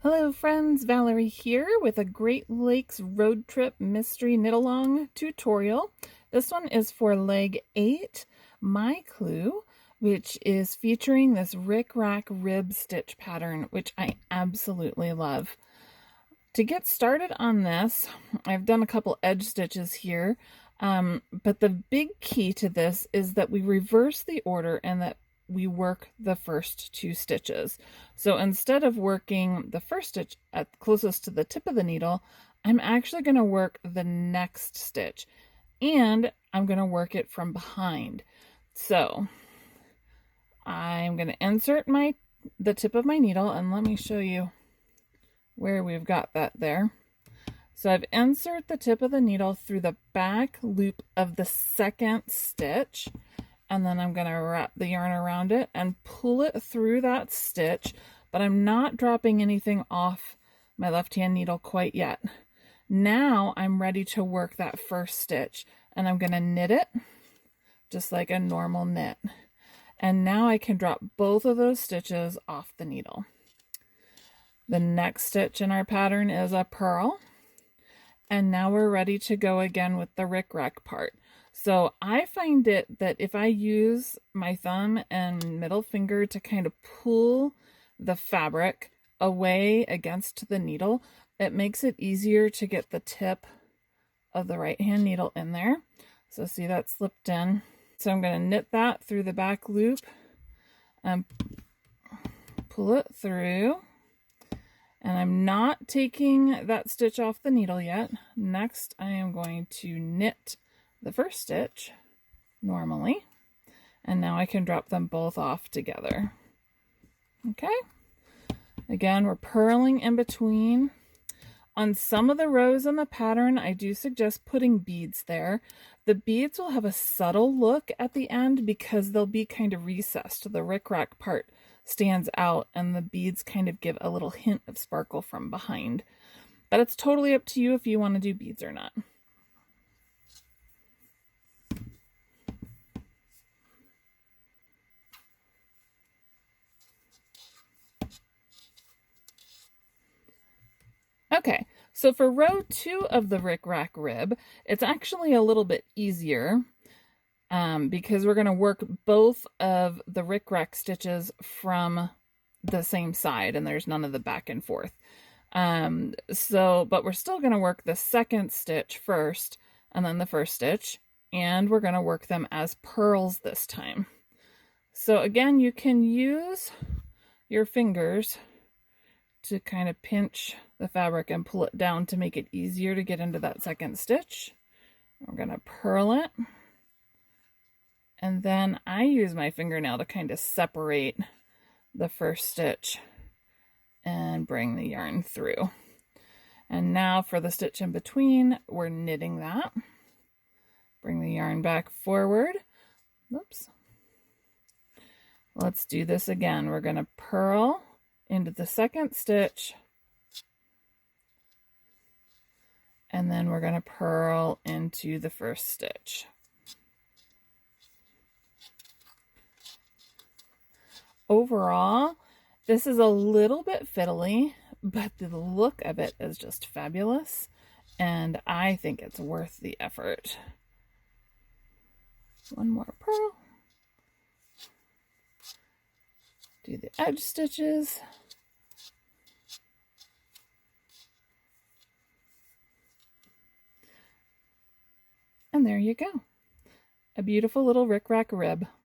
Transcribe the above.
Hello friends, Valerie here with a Great Lakes Road Trip Mystery Knit-Along tutorial. This one is for leg 8, My Clue, which is featuring this Rick-Rack rib stitch pattern, which I absolutely love. To get started on this, I've done a couple edge stitches here, but the big key to this is that we reverse the order and that we work the first 2 stitches. So instead of working the first stitch at closest to the tip of the needle, I'm actually going to work the next stitch, and I'm going to work it from behind. So I'm going to insert the tip of my needle, and let me show you where we've got that there. So I've inserted the tip of the needle through the back loop of the second stitch, and then I'm going to wrap the yarn around it and pull it through that stitch, but I'm not dropping anything off my left hand needle quite yet. Now I'm ready to work that first stitch, and I'm going to knit it just like a normal knit. And now I can drop both of those stitches off the needle. The next stitch in our pattern is a purl, and now we're ready to go again with the rick-rack part. So I find it that if I use my thumb and middle finger to kind of pull the fabric away against the needle, it makes it easier to get the tip of the right hand needle in there. So see, that slipped in. So I'm going to knit that through the back loop and pull it through. And I'm not taking that stitch off the needle yet. Next, I am going to knit the first stitch normally, and now I can drop them both off together. Okay, again, we're purling in between. On some of the rows in the pattern, I do suggest putting beads there. The beads will have a subtle look at the end because they'll be kind of recessed. The rick-rack part stands out, and the beads kind of give a little hint of sparkle from behind. But it's totally up to you if you want to do beads or not. Okay, so for row 2 of the rick-rack rib, it's actually a little bit easier because we're going to work both of the rick-rack stitches from the same side, and there's none of the back and forth. But we're still going to work the second stitch first, and then the first stitch, and we're going to work them as purls this time. So again, you can use your fingers to kind of pinch the fabric and pull it down to make it easier to get into that second stitch. We're going to purl it, and then I use my fingernail to kind of separate the first stitch and bring the yarn through. And now for the stitch in between, we're knitting that. Bring the yarn back forward. Oops. Let's do this again. We're going to purl into the second stitch, and then we're going to purl into the first stitch. Overall, this is a little bit fiddly, but the look of it is just fabulous, and I think it's worth the effort. One more purl. Do the edge stitches. And there you go. A beautiful little rick-rack rib.